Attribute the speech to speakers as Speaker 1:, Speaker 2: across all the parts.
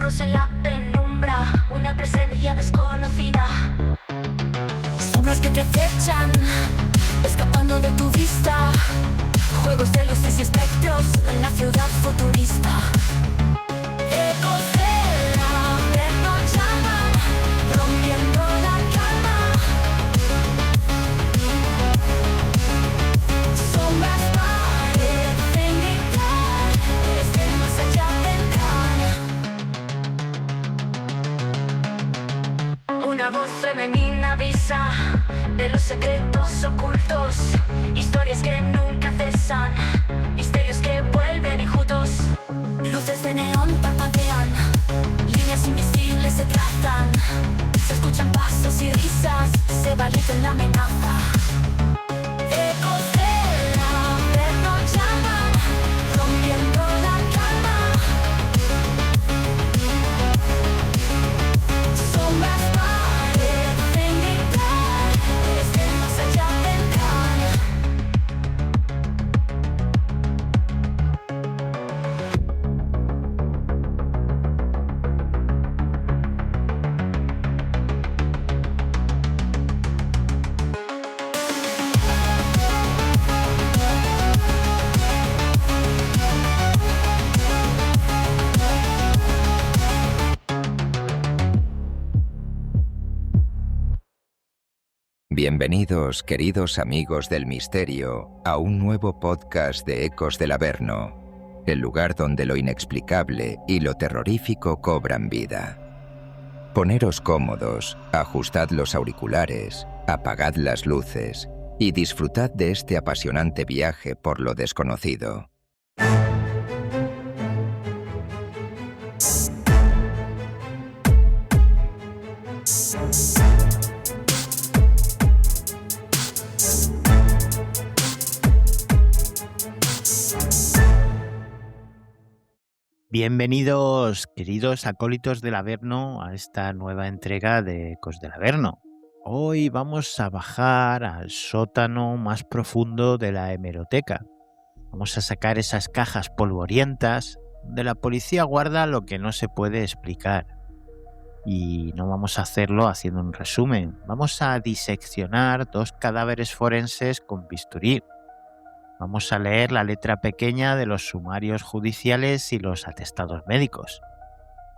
Speaker 1: susurros en la penumbra, una presencia desconocida. Sombras que te acechan, escapando de tu vista. Juegos de luces y espectros en la ciudad futurista. Ecos del averno llaman, rompiendo la calma. Sombras parecen gritar, desde más allá vendrán. Una voz femenina avisa de los secretos ocultos, historias que nunca cesan, misterios que vuelven enjutos. Luces de neón parpadean, líneas invisibles se trazan, se escuchan pasos y risas, se va la amenaza. Ecos del averno llaman, rompiendo la calma. Sombras parecen gritar, desde más allá vendrán.
Speaker 2: Bienvenidos, queridos amigos del misterio, a un nuevo podcast de Ecos del Averno, el lugar donde lo inexplicable y lo terrorífico cobran vida. Poneros cómodos, ajustad los auriculares, apagad las luces y disfrutad de este apasionante viaje por lo desconocido.
Speaker 3: Bienvenidos, queridos acólitos del Averno, a esta nueva entrega de Ecos del Averno. Hoy vamos a bajar al sótano más profundo de la hemeroteca. Vamos a sacar esas cajas polvorientas donde la policía guarda lo que no se puede explicar. Y no vamos a hacerlo haciendo un resumen. Vamos a diseccionar 2 cadáveres forenses con bisturí. Vamos a leer la letra pequeña de los sumarios judiciales y los atestados médicos.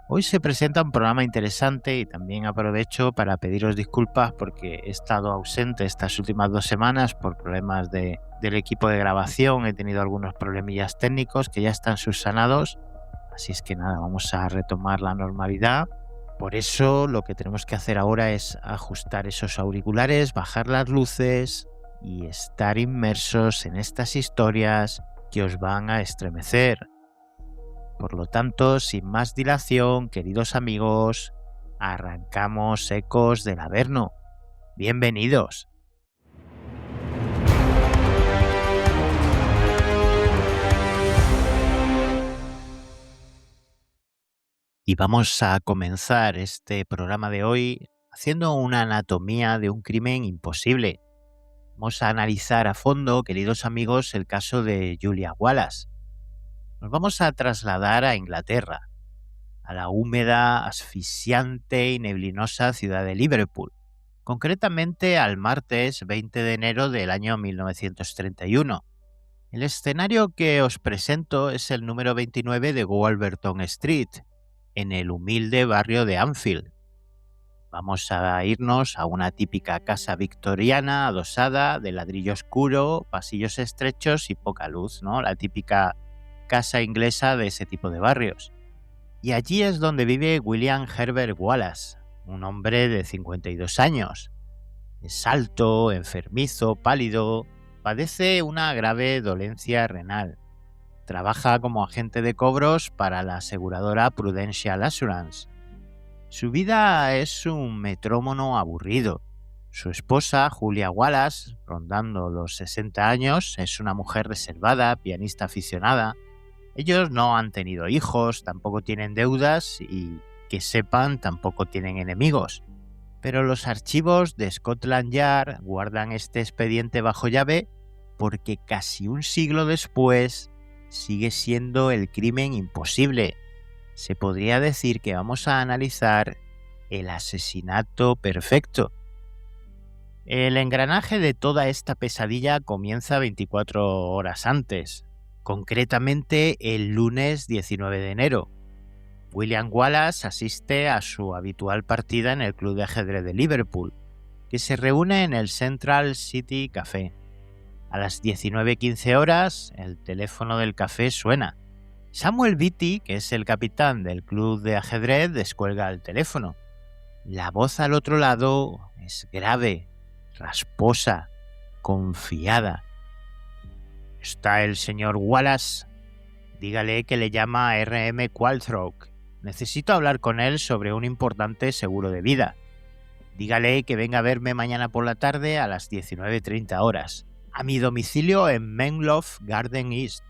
Speaker 3: Hoy se presenta un programa interesante y también aprovecho para pediros disculpas porque he estado ausente estas últimas 2 semanas por problemas del equipo de grabación. He tenido algunos problemillas técnicos que ya están subsanados, así es que nada, vamos a retomar la normalidad. Por eso lo que tenemos que hacer ahora es ajustar esos auriculares, bajar las luces y estar inmersos en estas historias que os van a estremecer. Por lo tanto, sin más dilación, queridos amigos, arrancamos Ecos del Averno. ¡Bienvenidos! Y vamos a comenzar este programa de hoy haciendo una anatomía de un crimen imposible. Vamos a analizar a fondo, queridos amigos, el caso de Julia Wallace. Nos vamos a trasladar a Inglaterra, a la húmeda, asfixiante y neblinosa ciudad de Liverpool, concretamente al martes 20 de enero del año 1931. El escenario que os presento es el número 29 de Wolverton Street, en el humilde barrio de Anfield. Vamos a irnos a una típica casa victoriana adosada de ladrillo oscuro, pasillos estrechos y poca luz, ¿no? La típica casa inglesa de ese tipo de barrios. Y allí es donde vive William Herbert Wallace, un hombre de 52 años. Es alto, enfermizo, pálido, padece una grave dolencia renal. Trabaja como agente de cobros para la aseguradora Prudential Assurance. Su vida es un metrónomo aburrido. Su esposa, Julia Wallace, rondando los 60 años, es una mujer reservada, pianista aficionada. Ellos no han tenido hijos, tampoco tienen deudas y, que sepan, tampoco tienen enemigos. Pero los archivos de Scotland Yard guardan este expediente bajo llave porque casi un siglo después sigue siendo el crimen imposible. se podría decir que vamos a analizar el asesinato perfecto. El engranaje de toda esta pesadilla comienza 24 horas antes, concretamente el lunes 19 de enero. William Wallace asiste a su habitual partida en el Club de Ajedrez de Liverpool, que se reúne en el Central City Café. A las 19:15 horas, el teléfono del café suena. Samuel Beatty, que es el capitán del club de ajedrez, descuelga el teléfono. La voz al otro lado es grave, rasposa, confiada. ¿Está el señor Wallace? Dígale que le llama a R.M. Qualtrough. Necesito hablar con él sobre un importante seguro de vida. Dígale que venga a verme mañana por la tarde a las 19:30 horas, a mi domicilio en Menlove Garden East.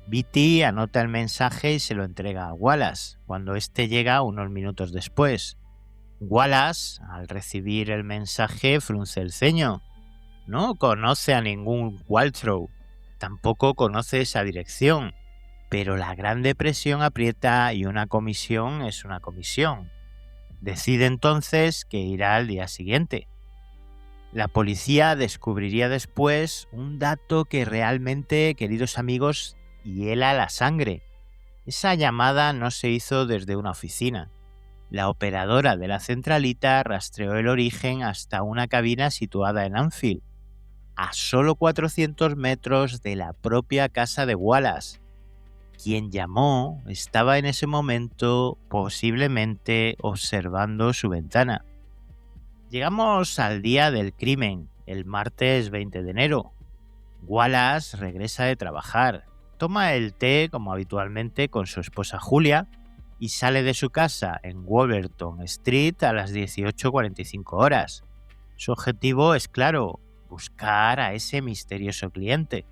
Speaker 3: Beatty anota el mensaje y se lo entrega a Wallace, cuando éste llega unos minutos después. Wallace, al recibir el mensaje, frunce el ceño. No conoce a ningún Qualtrough, tampoco conoce esa dirección, pero la Gran Depresión aprieta y una comisión es una comisión. Decide entonces que irá al día siguiente. La policía descubriría después un dato que realmente, queridos amigos, hiela la sangre. Esa llamada no se hizo desde una oficina. La operadora de la centralita rastreó el origen hasta una cabina situada en Anfield, a solo 400 metros de la propia casa de Wallace. Quien llamó estaba en ese momento posiblemente observando su ventana. Llegamos al día del crimen, el martes 20 de enero. Wallace regresa de trabajar, toma el té como habitualmente con su esposa Julia y sale de su casa en Wolverton Street a las 18:45 horas. Su objetivo es claro, buscar a ese misterioso cliente.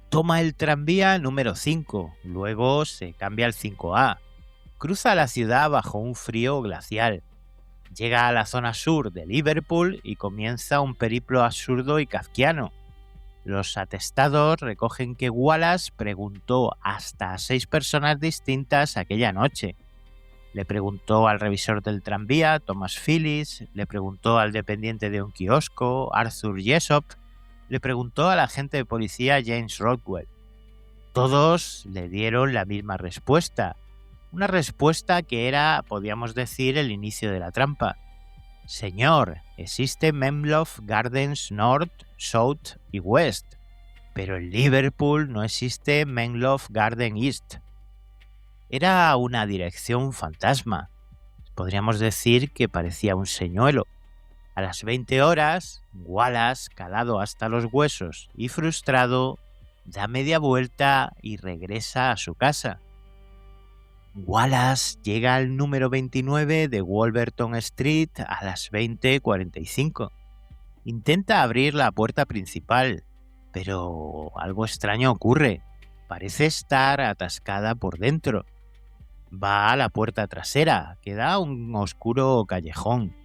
Speaker 3: Toma el tranvía número 5, luego se cambia al 5A. Cruza la ciudad bajo un frío glacial. Llega a la zona sur de Liverpool y comienza un periplo absurdo y kafkiano. Los atestados recogen que Wallace preguntó hasta a 6 personas distintas aquella noche. Le preguntó al revisor del tranvía, Thomas Phillips, le preguntó al dependiente de un kiosco, Arthur Jessop, le preguntó al agente de policía James Rodwell. Todos le dieron la misma respuesta. Una respuesta que era, podríamos decir, el inicio de la trampa. Señor, existe Menlove Gardens North, South y West, pero en Liverpool no existe Menlove Garden East. Era una dirección fantasma. Podríamos decir que parecía un señuelo. A las 20 horas, Wallace, calado hasta los huesos y frustrado, da media vuelta y regresa a su casa. Wallace llega al número 29 de Wolverton Street a las 20:45. Intenta abrir la puerta principal, pero algo extraño ocurre. Parece estar atascada por dentro. Va a la puerta trasera, que da a un oscuro callejón.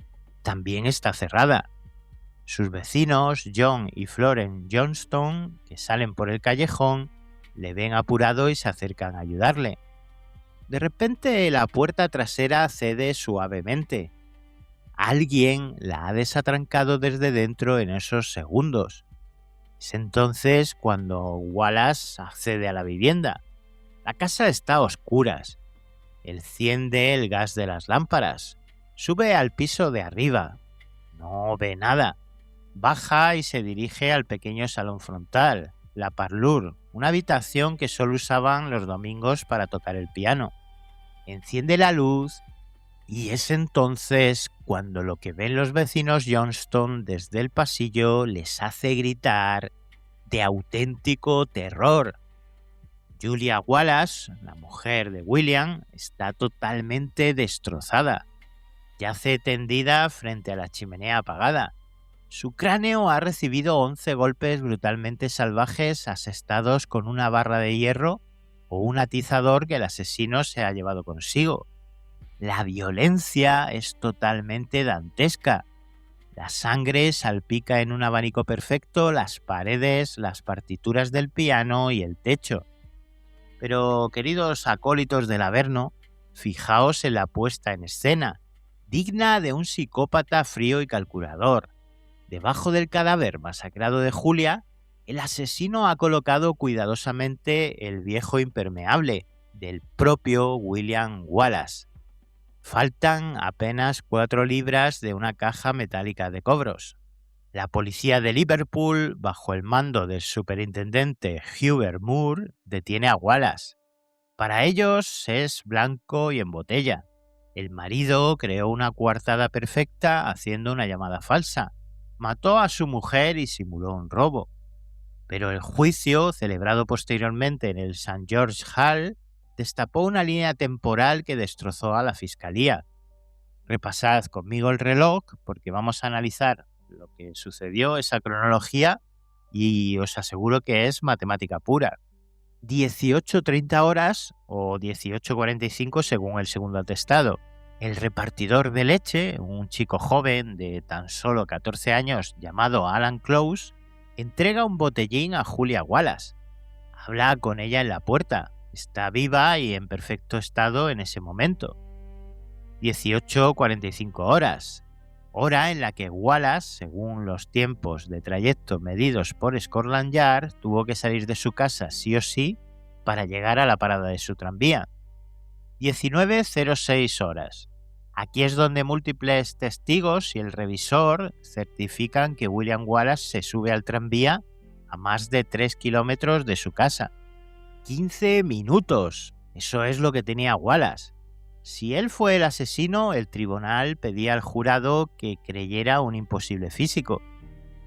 Speaker 3: También está cerrada. Sus vecinos, John y Florence Johnston, que salen por el callejón, le ven apurado y se acercan a ayudarle. De repente la puerta trasera cede suavemente. Alguien la ha desatrancado desde dentro en esos segundos. Es entonces cuando Wallace accede a la vivienda. La casa está a oscuras. Enciende el gas de las lámparas. Sube al piso de arriba. No ve nada. Baja y se dirige al pequeño salón frontal, la parlour, una habitación que solo usaban los domingos para tocar el piano. Enciende la luz y es entonces cuando lo que ven los vecinos Johnston desde el pasillo les hace gritar de auténtico terror. Julia Wallace, la mujer de William, está totalmente destrozada. Yace tendida frente a la chimenea apagada. Su cráneo ha recibido 11 golpes brutalmente salvajes asestados con una barra de hierro o un atizador que el asesino se ha llevado consigo. La violencia es totalmente dantesca. La sangre salpica en un abanico perfecto las paredes, las partituras del piano y el techo. Pero, queridos acólitos del Averno, Fijaos en la puesta en escena, digna de un psicópata frío y calculador. Debajo del cadáver masacrado de Julia, el asesino ha colocado cuidadosamente el viejo impermeable del propio William Wallace. Faltan apenas 4 libras de una caja metálica de cobros. La policía de Liverpool, bajo el mando del superintendente Hubert Moore, detiene a Wallace. Para ellos es blanco y en botella. El marido creó una coartada perfecta haciendo una llamada falsa. Mató a su mujer y simuló un robo. Pero el juicio, celebrado posteriormente en el St. George Hall, destapó una línea temporal que destrozó a la fiscalía. Repasad conmigo el reloj porque vamos a analizar lo que sucedió, esa cronología, y os aseguro que es matemática pura. 18:30 horas o 18:45 según el segundo atestado. El repartidor de leche, un chico joven de tan solo 14 años llamado Alan Close, entrega un botellín a Julia Wallace. Habla con ella en la puerta. Está viva y en perfecto estado en ese momento. 18:45 horas. Hora en la que Wallace, según los tiempos de trayecto medidos por Scotland Yard, tuvo que salir de su casa sí o sí para llegar a la parada de su tranvía. 19:06 horas. Aquí es donde múltiples testigos y el revisor certifican que William Wallace se sube al tranvía a más de 3 kilómetros de su casa. 15 minutos. Eso es lo que tenía Wallace. Si él fue el asesino, el tribunal pedía al jurado que creyera un imposible físico,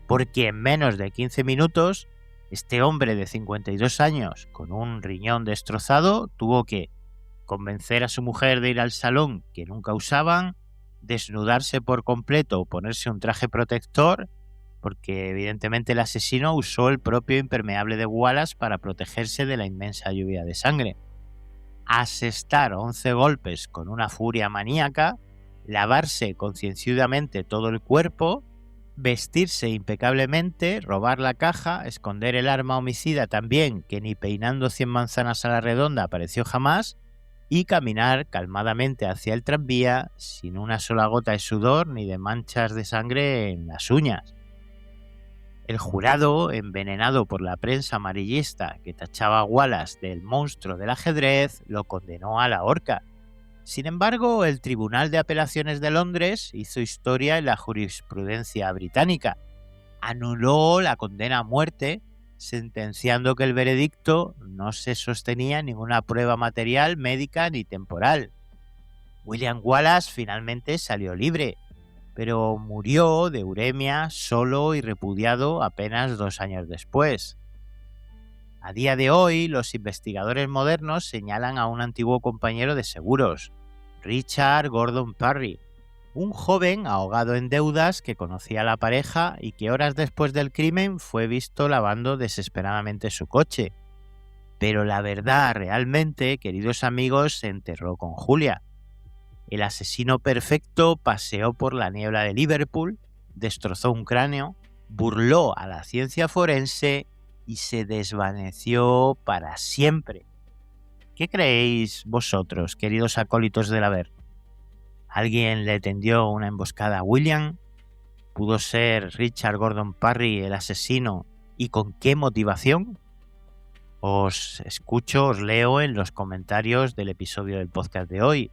Speaker 3: porque en menos de 15 minutos, este hombre de 52 años, con un riñón destrozado, tuvo que convencer a su mujer de ir al salón que nunca usaban, desnudarse por completo o ponerse un traje protector, porque evidentemente el asesino usó el propio impermeable de Wallace para protegerse de la inmensa lluvia de sangre. Asestar 11 golpes con una furia maníaca, lavarse concienzudamente todo el cuerpo, vestirse impecablemente, robar la caja, esconder el arma homicida también, que ni peinando 100 manzanas a la redonda apareció jamás, y caminar calmadamente hacia el tranvía sin una sola gota de sudor ni de manchas de sangre en las uñas. El jurado, envenenado por la prensa amarillista que tachaba a Wallace del monstruo del ajedrez, lo condenó a la horca. Sin embargo, el Tribunal de Apelaciones de Londres hizo historia en la jurisprudencia británica. Anuló la condena a muerte, sentenciando que el veredicto no se sostenía en ninguna prueba material, médica ni temporal. William Wallace finalmente salió libre, pero murió de uremia solo y repudiado apenas 2 años después. A día de hoy, los investigadores modernos señalan a un antiguo compañero de seguros, Richard Gordon Parry, un joven ahogado en deudas que conocía a la pareja y que horas después del crimen fue visto lavando desesperadamente su coche. Pero la verdad realmente, queridos amigos, se enterró con Julia. El asesino perfecto paseó por la niebla de Liverpool, destrozó un cráneo, burló a la ciencia forense y se desvaneció para siempre. ¿Qué creéis vosotros, queridos acólitos del Averno? ¿Alguien le tendió una emboscada a William? ¿Pudo ser Richard Gordon Parry el asesino? ¿Y con qué motivación? Os escucho, os leo en los comentarios del episodio del podcast de hoy.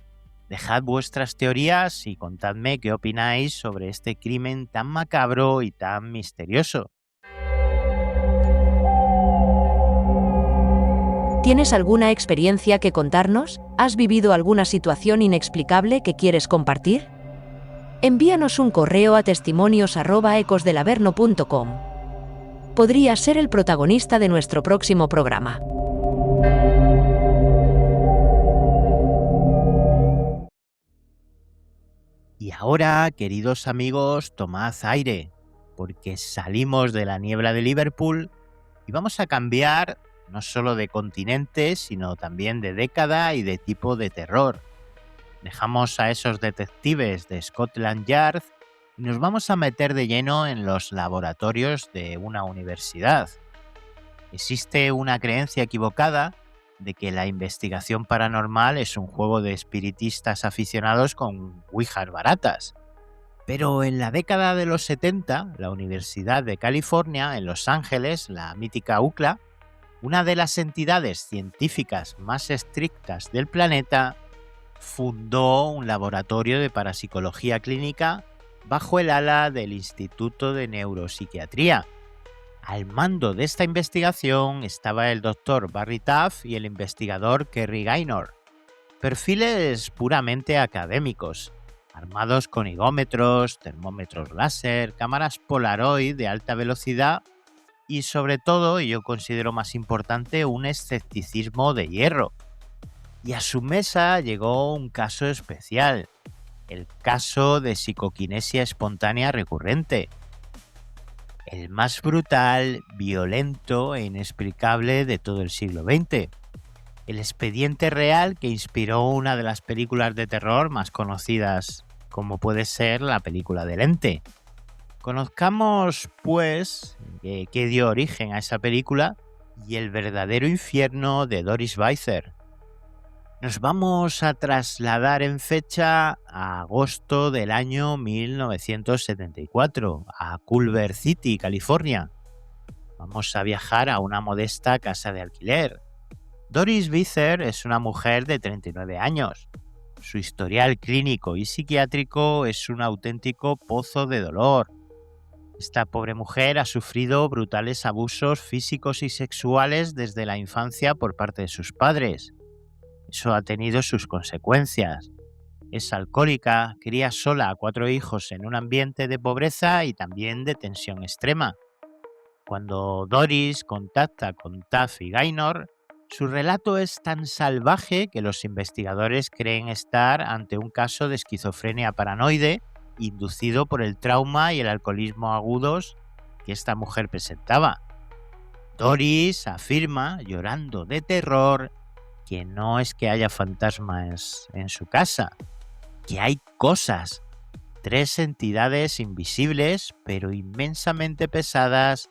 Speaker 3: Dejad vuestras teorías y contadme qué opináis sobre este crimen tan macabro y tan misterioso.
Speaker 4: ¿Tienes alguna experiencia que contarnos? ¿Has vivido alguna situación inexplicable que quieres compartir? Envíanos un correo a testimonios@ecosdelaverno.com. Podrías ser el protagonista de nuestro próximo programa.
Speaker 3: Y ahora, queridos amigos, tomad aire, porque salimos de la niebla de Liverpool y vamos a cambiar no solo de continente, sino también de década y de tipo de terror. Dejamos a esos detectives de Scotland Yard y nos vamos a meter de lleno en los laboratorios de una universidad. Existe una creencia equivocada de que la investigación paranormal es un juego de espiritistas aficionados con ouijas baratas. Pero en la década de los 70, la Universidad de California, en Los Ángeles, la mítica UCLA, una de las entidades científicas más estrictas del planeta, fundó un laboratorio de parapsicología clínica bajo el ala del Instituto de Neuropsiquiatría. Al mando de esta investigación estaba el Dr. Barry Taff y el investigador Kerry Gaynor, perfiles puramente académicos, armados con higómetros, termómetros láser, cámaras Polaroid de alta velocidad y sobre todo, y yo considero más importante, un escepticismo de hierro. Y a su mesa llegó un caso especial, el caso de psicoquinesia espontánea recurrente. El más brutal, violento e inexplicable de todo el siglo XX. El expediente real que inspiró una de las películas de terror más conocidas, como puede ser la película del Ente. Conozcamos, pues, qué dio origen a esa película y el verdadero infierno de Doris Weiser. Nos vamos a trasladar en fecha a agosto del año 1974, a Culver City, California. Vamos a viajar a una modesta casa de alquiler. Doris Weiser es una mujer de 39 años. Su historial clínico y psiquiátrico es un auténtico pozo de dolor. Esta pobre mujer ha sufrido brutales abusos físicos y sexuales desde la infancia por parte de sus padres. Eso ha tenido sus consecuencias. Es alcohólica, cría sola a 4 hijos en un ambiente de pobreza y también de tensión extrema. Cuando Doris contacta con Taff y Gaynor, su relato es tan salvaje que los investigadores creen estar ante un caso de esquizofrenia paranoide inducido por el trauma y el alcoholismo agudos que esta mujer presentaba. Doris afirma, llorando de terror, que no es que haya fantasmas en su casa, que hay cosas, 3 entidades invisibles pero inmensamente pesadas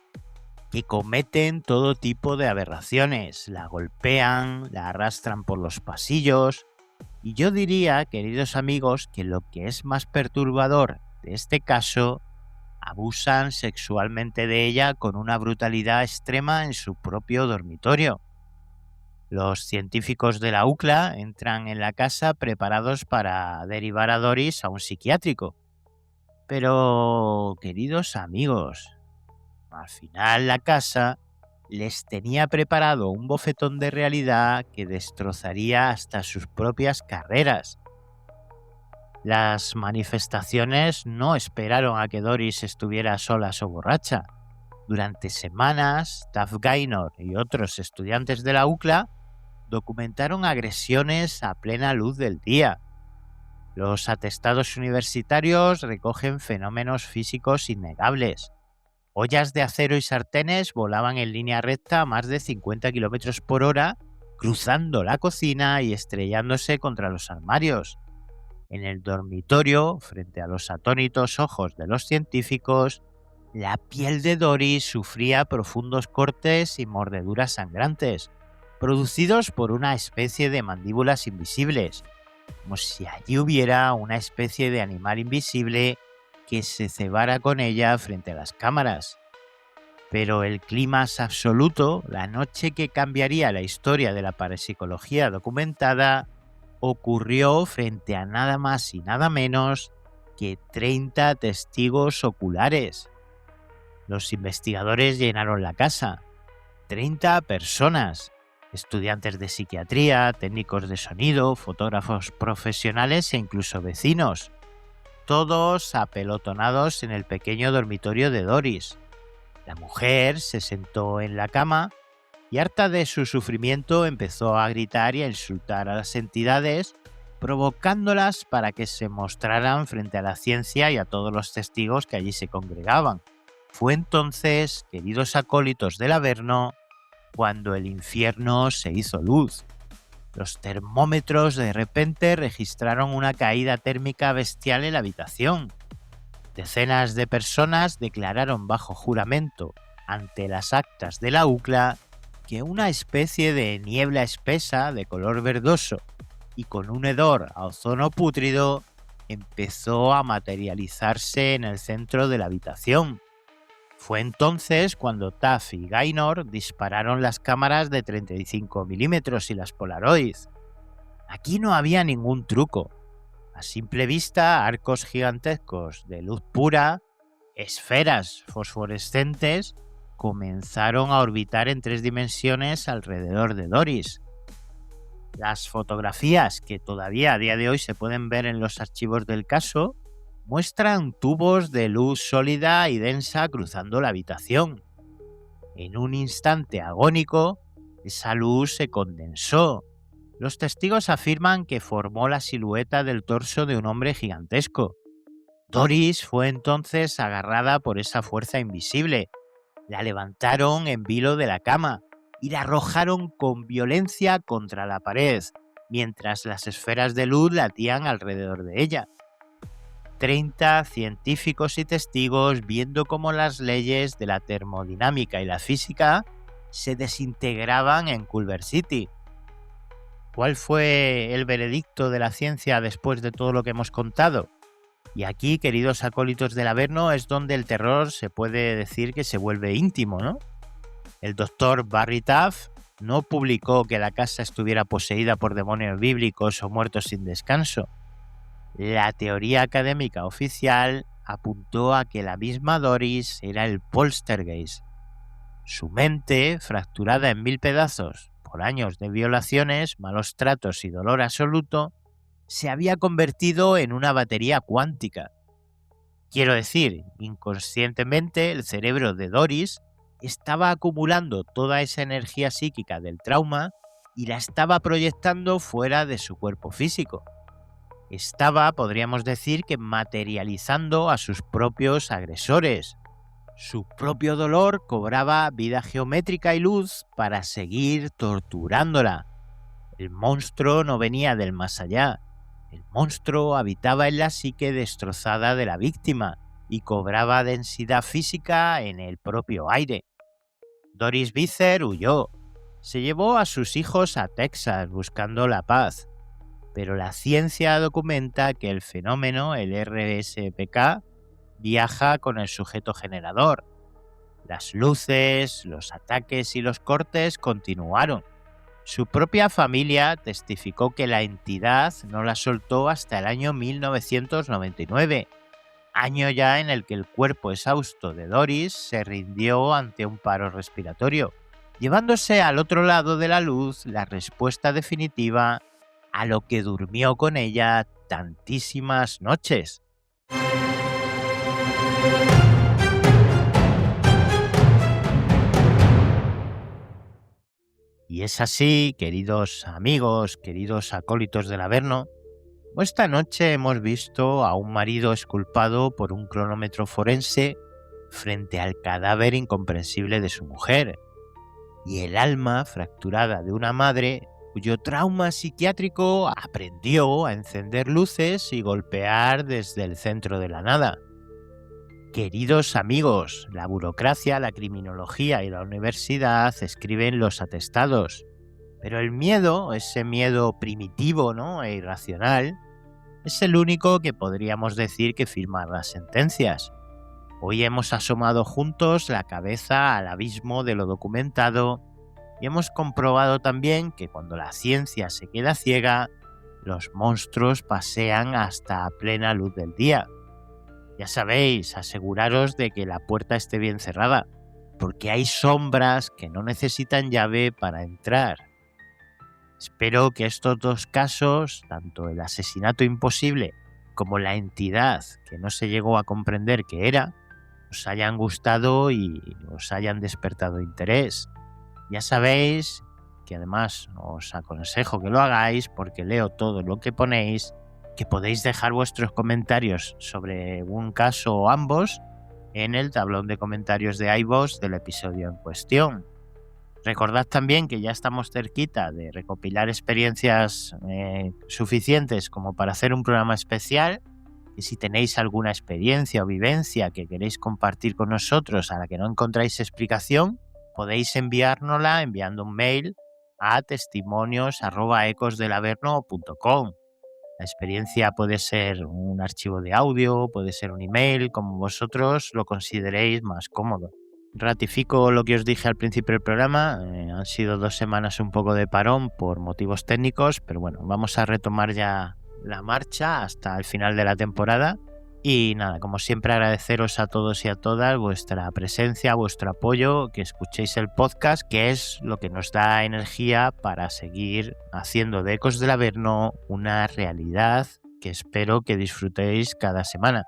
Speaker 3: que cometen todo tipo de aberraciones, la golpean, la arrastran por los pasillos. Y yo diría, queridos amigos, que lo que es más perturbador de este caso, abusan sexualmente de ella con una brutalidad extrema en su propio dormitorio. Los científicos de la UCLA entran en la casa preparados para derivar a Doris a un psiquiátrico. Pero, queridos amigos, al final la casa les tenía preparado un bofetón de realidad que destrozaría hasta sus propias carreras. Las manifestaciones no esperaron a que Doris estuviera sola o borracha. Durante semanas, Taff Gaynor y otros estudiantes de la UCLA documentaron agresiones a plena luz del día. Los atestados universitarios recogen fenómenos físicos innegables. Ollas de acero y sartenes volaban en línea recta a más de 50 km por hora, cruzando la cocina y estrellándose contra los armarios. En el dormitorio, frente a los atónitos ojos de los científicos, la piel de Doris sufría profundos cortes y mordeduras sangrantes, producidos por una especie de mandíbulas invisibles, como si allí hubiera una especie de animal invisible que se cebara con ella frente a las cámaras. Pero el clímax absoluto, la noche que cambiaría la historia de la parapsicología documentada, ocurrió frente a nada más y nada menos que 30 testigos oculares. Los investigadores llenaron la casa. 30 personas, estudiantes de psiquiatría, técnicos de sonido, fotógrafos profesionales e incluso vecinos. Todos apelotonados en el pequeño dormitorio de Doris. La mujer se sentó en la cama y, harta de su sufrimiento, empezó a gritar y a insultar a las entidades, provocándolas para que se mostraran frente a la ciencia y a todos los testigos que allí se congregaban. Fue entonces, queridos acólitos del Averno, cuando el infierno se hizo luz. Los termómetros de repente registraron una caída térmica bestial en la habitación. Decenas de personas declararon bajo juramento ante las actas de la UCLA que una especie de niebla espesa de color verdoso y con un hedor a ozono pútrido empezó a materializarse en el centro de la habitación. Fue entonces cuando Taff y Gaynor dispararon las cámaras de 35 milímetros y las Polaroid. Aquí no había ningún truco. A simple vista, arcos gigantescos de luz pura, esferas fosforescentes, comenzaron a orbitar en 3 dimensiones alrededor de Doris. Las fotografías que todavía a día de hoy se pueden ver en los archivos del caso muestran tubos de luz sólida y densa cruzando la habitación. En un instante agónico, esa luz se condensó. Los testigos afirman que formó la silueta del torso de un hombre gigantesco. Doris fue entonces agarrada por esa fuerza invisible. La levantaron en vilo de la cama y la arrojaron con violencia contra la pared, mientras las esferas de luz latían alrededor de ella. 30 científicos y testigos viendo cómo las leyes de la termodinámica y la física se desintegraban en Culver City. ¿Cuál fue el veredicto de la ciencia después de todo lo que hemos contado? Y aquí, queridos acólitos del Averno, es donde el terror se puede decir que se vuelve íntimo, ¿no? El doctor Barry Taff no publicó que la casa estuviera poseída por demonios bíblicos o muertos sin descanso. La teoría académica oficial apuntó a que la misma Doris era el poltergeist. Su mente, fracturada en 1000 pedazos por años de violaciones, malos tratos y dolor absoluto, se había convertido en una batería cuántica. Quiero decir, inconscientemente el cerebro de Doris estaba acumulando toda esa energía psíquica del trauma y la estaba proyectando fuera de su cuerpo físico. Estaba, podríamos decir, que materializando a sus propios agresores. Su propio dolor cobraba vida geométrica y luz para seguir torturándola. El monstruo no venía del más allá. El monstruo habitaba en la psique destrozada de la víctima y cobraba densidad física en el propio aire. Doris Bither huyó. Se llevó a sus hijos a Texas buscando la paz. Pero la ciencia documenta que el fenómeno, el RSPK, viaja con el sujeto generador. Las luces, los ataques y los cortes continuaron. Su propia familia testificó que la entidad no la soltó hasta el año 1999, año ya en el que el cuerpo exhausto de Doris se rindió ante un paro respiratorio, llevándose al otro lado de la luz la respuesta definitiva a lo que durmió con ella tantísimas noches. Y es así, queridos amigos, queridos acólitos del Averno, esta noche hemos visto a un marido exculpado por un cronómetro forense frente al cadáver incomprensible de su mujer, y el alma fracturada de una madre cuyo trauma psiquiátrico aprendió a encender luces y golpear desde el centro de la nada. Queridos amigos, la burocracia, la criminología y la universidad escriben los atestados, pero el miedo, ese miedo primitivo, ¿no?, e irracional, es el único que podríamos decir que firma las sentencias. Hoy hemos asomado juntos la cabeza al abismo de lo documentado y hemos comprobado también que cuando la ciencia se queda ciega, los monstruos pasean hasta a plena luz del día. Ya sabéis, aseguraros de que la puerta esté bien cerrada, porque hay sombras que no necesitan llave para entrar. Espero que estos dos casos, tanto el asesinato imposible como la entidad que no se llegó a comprender qué era, os hayan gustado y os hayan despertado interés. Ya sabéis que además os aconsejo que lo hagáis porque leo todo lo que ponéis, que podéis dejar vuestros comentarios sobre un caso o ambos en el tablón de comentarios de iVoox del episodio en cuestión. Recordad también que ya estamos cerquita de recopilar experiencias suficientes como para hacer un programa especial, y si tenéis alguna experiencia o vivencia que queréis compartir con nosotros a la que no encontráis explicación, podéis enviárnosla enviando un mail a testimonios@ecosdelaverno.com. La experiencia puede ser un archivo de audio, puede ser un email, como vosotros lo consideréis más cómodo. Ratifico lo que os dije al principio del programa, han sido 2 semanas un poco de parón por motivos técnicos, pero bueno, vamos a retomar ya la marcha hasta el final de la temporada. Y nada, como siempre agradeceros a todos y a todas vuestra presencia, vuestro apoyo, que escuchéis el podcast, que es lo que nos da energía para seguir haciendo de Ecos del Averno una realidad que espero que disfrutéis cada semana.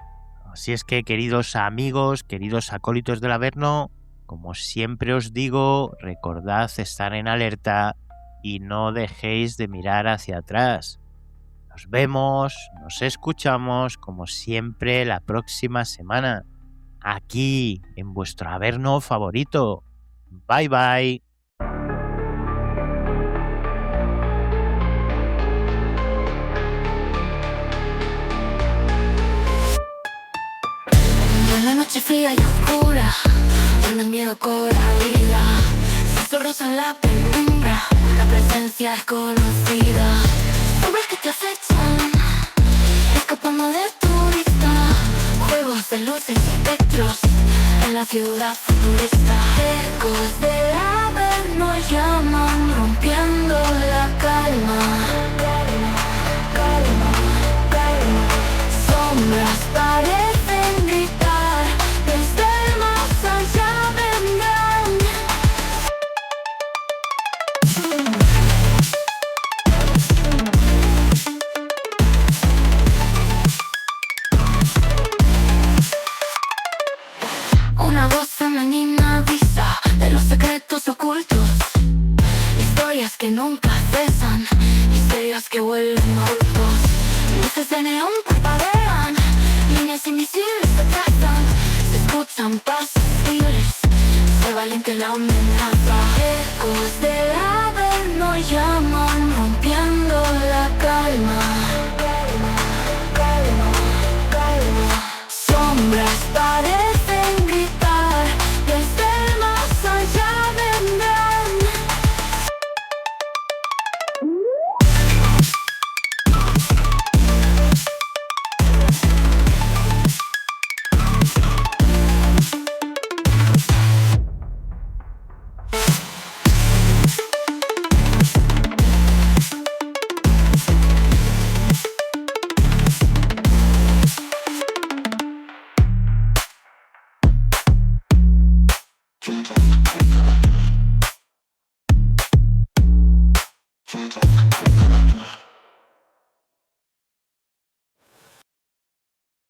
Speaker 3: Así es que, queridos amigos, queridos acólitos del Averno, como siempre os digo, recordad estar en alerta y no dejéis de mirar hacia atrás. Nos vemos, nos escuchamos, como siempre, la próxima semana, aquí, en vuestro Averno favorito. Bye bye.
Speaker 1: En la noche fría y oscura, donde el miedo cobra vida, susurros en la penumbra, la presencia es conocida. Hombres que te acechan, escapando de tu vista, juegos de luces y espectros en la ciudad futurista. Ecos del Averno llaman, rompiendo la calma. Sombras parecen gritar, desde el más allá vendrán. Una voz femenina avisa de los secretos ocultos, historias que nunca cesan, misterios que vuelven ocultos. Luces de neón parpadean, líneas invisibles se trazan, se escuchan pasos libres, se valiente la amenaza. Ecos del Averno llaman, rompiendo la calma. Sombras parecen gritar, desde el más allá vendrán. Thank you.